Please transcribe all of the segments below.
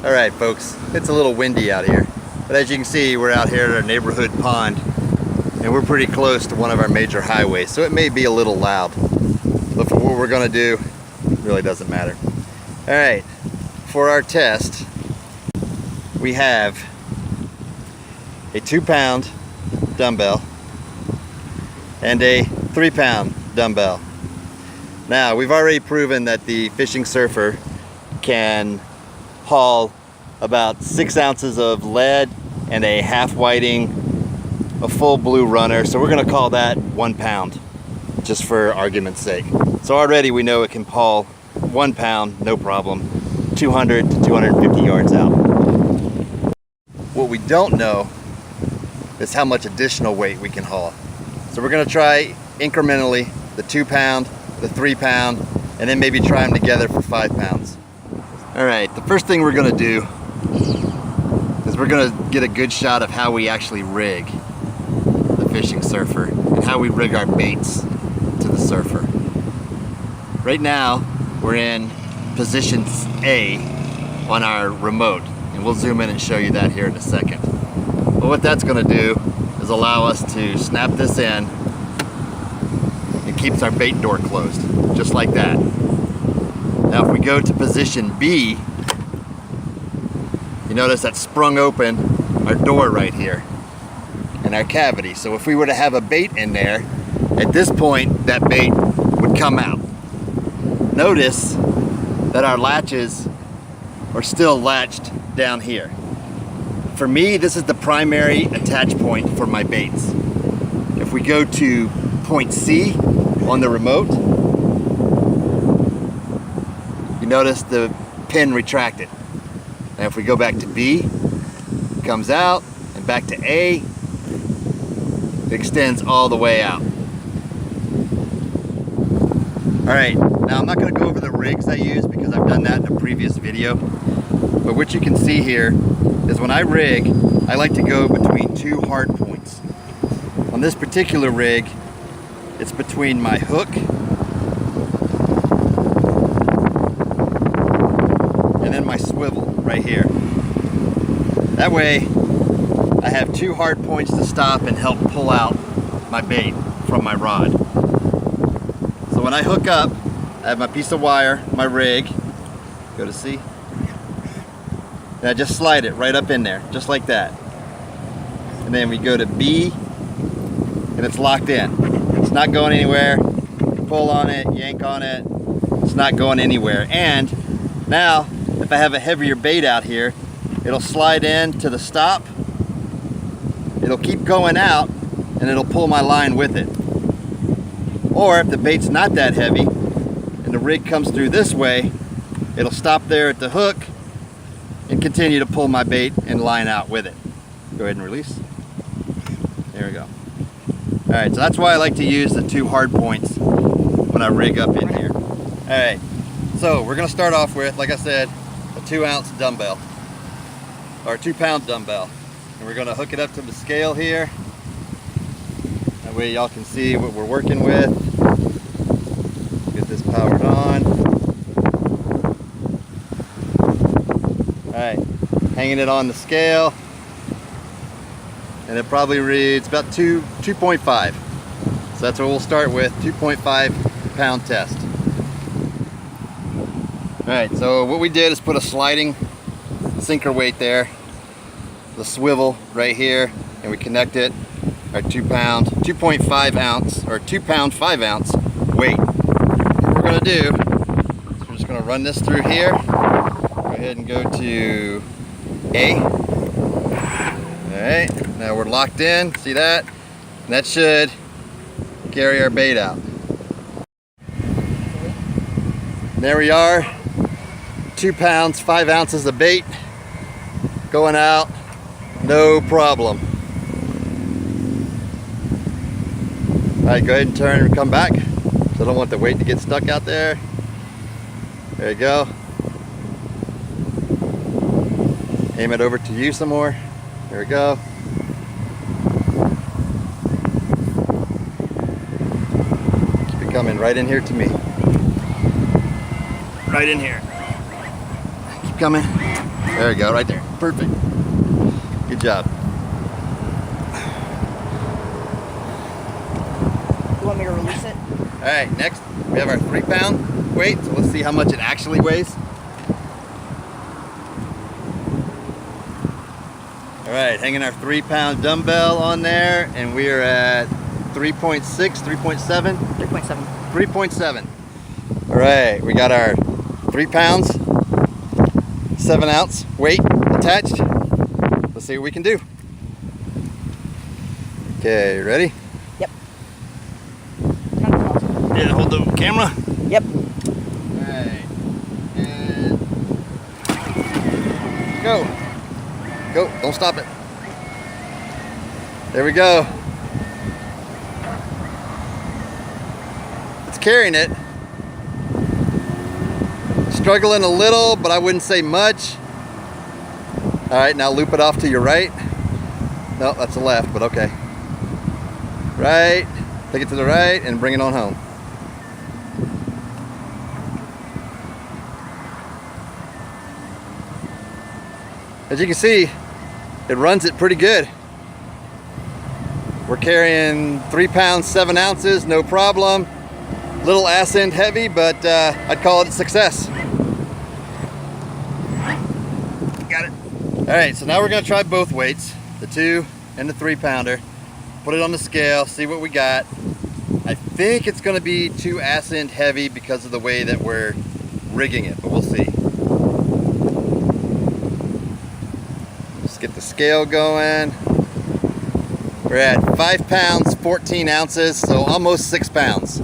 All right, folks, it's a little windy out here, but as you can see, we're out here at our neighborhood pond, and we're pretty close to one of our major highways, so it may be a little loud, but for what we're gonna do, it really doesn't matter. All right, for our test, we have a 2-pound dumbbell and a 3-pound dumbbell. Now, we've already proven that the Fishing Surfer can haul about 6 ounces of lead and a half whiting, a full blue runner, so we're gonna call that 1 pound, just for argument's sake. So already we know it can haul 1 pound, no problem, 200 to 250 yards out. What we don't know is how much additional weight we can haul. So we're gonna try incrementally the 2 pound, the 3 pound, and then maybe try them together for 5 pounds. All right, the first thing we're gonna do is we're gonna get a good shot of how we actually rig the Fishing Surfer and how we rig our baits to the Surfer. Right now, we're in position A on our remote, and we'll zoom in and show you that here in a second. But what that's gonna do is allow us to snap this in. It keeps our bait door closed, just like that. Now if we go to position B, you notice that sprung open our door right here in our cavity. So if we were to have a bait in there, at this point that bait would come out. Notice that our latches are still latched down here. For me, this is the primary attach point for my baits. If we go to point C on the remote, you notice the pin retracted. And if we go back to B, it comes out, and back to A, it extends all the way out. All right, now I'm not gonna go over the rigs I use because I've done that in a previous video. But what you can see here is when I rig, I like to go between 2 hard points. On this particular rig, it's between my hook and then my swivel right here. That way, I have 2 hard points to stop and help pull out my bait from my rod. So when I hook up, I have my piece of wire, my rig, go to C, and I just slide it right up in there, just like that. And then we go to B, and it's locked in. It's not going anywhere. You pull on it, yank on it, it's not going anywhere. And now, if I have a heavier bait out here, it'll slide in to the stop, it'll keep going out, and it'll pull my line with it. Or if the bait's not that heavy, and the rig comes through this way, it'll stop there at the hook, and continue to pull my bait and line out with it. Go ahead and release. There we go. All right, so that's why I like to use the 2 hard points when I rig up in here. All right, so we're gonna start off with, like I said, a 2-ounce dumbbell, or a 2-pound dumbbell. And we're gonna hook it up to the scale here. That way y'all can see what we're working with. Get this powered on. Alright, hanging it on the scale, and it probably reads about 2.5. So that's what we'll start with, 2.5 pound test. Alright, so what we did is put a sliding sinker weight there, the swivel right here, and we connect it, our 2-pound, 2.5 ounce, or 2 pound 5 ounce weight. What we're gonna do is we're just gonna run this through here. Go ahead and go to A. Alright, now we're locked in, see that? And that should carry our bait out. And there we are, 2 pounds, 5 ounces of bait going out, no problem. Alright, go ahead and turn and come back. So I don't want the weight to get stuck out there. There you go. Aim it over to you some more. There we go. Keep it coming right in here to me. Right in here. Keep coming. There we go, right there. Perfect. Good job. You want me to release it? All right, next we have our 3-pound weight. So let's see how much it actually weighs. All right, hanging our 3-pound dumbbell on there, and we are at 3.6, 3.7? 3.7. 3.7. All right, we got our 3 pounds, 7 ounce weight attached. Let's see what we can do. Okay, ready? Yep. Yeah, hold the camera. Yep. All right, and go. Go, don't stop it. There we go. It's carrying it. Struggling a little, but I wouldn't say much. All right, now loop it off to your right. No, that's the left, but okay. Right, take it to the right and bring it on home. As you can see, it runs it pretty good. We're carrying 3 pounds, 7 ounces, no problem. Little ass end heavy, but I'd call it a success. Got it. All right, so now we're gonna try both weights, the 2 and the 3 pounder. Put it on the scale, see what we got. I think it's gonna be too ass end heavy because of the way that we're rigging it, but we'll see. Let's get the scale going. We're at 5 pounds, 14 ounces, so almost 6 pounds.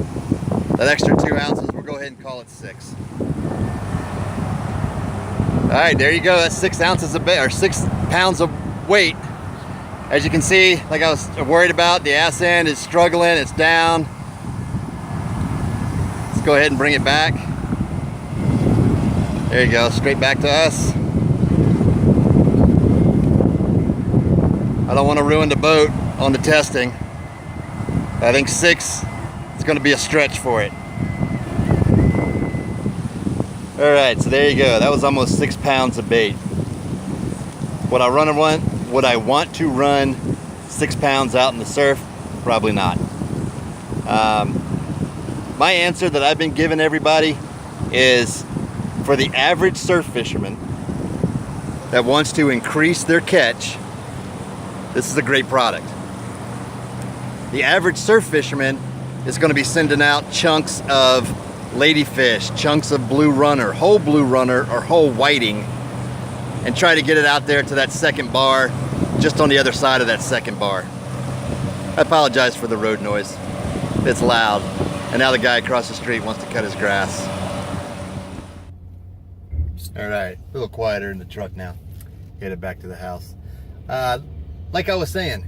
That extra 2 ounces, we'll go ahead and call it 6. All right, there you go. That's 6 ounces of or 6 pounds of weight. As you can see, like I was worried about, the ass end is struggling, it's down. Let's go ahead and bring it back. There you go, straight back to us. I don't want to ruin the boat on the testing. I think 6 is going to be a stretch for it. All right, so there you go. That was almost 6 pounds of bait. Would I want to run 6 pounds out in the surf? Probably not. My answer that I've been giving everybody is, for the average surf fisherman that wants to increase their catch, this is a great product. The average surf fisherman is going to be sending out chunks of ladyfish, chunks of blue runner, whole blue runner or whole whiting, and try to get it out there to that second bar, just on the other side of that second bar. I apologize for the road noise. It's loud. And now the guy across the street wants to cut his grass. All right, a little quieter in the truck now. Headed back to the house. Like I was saying,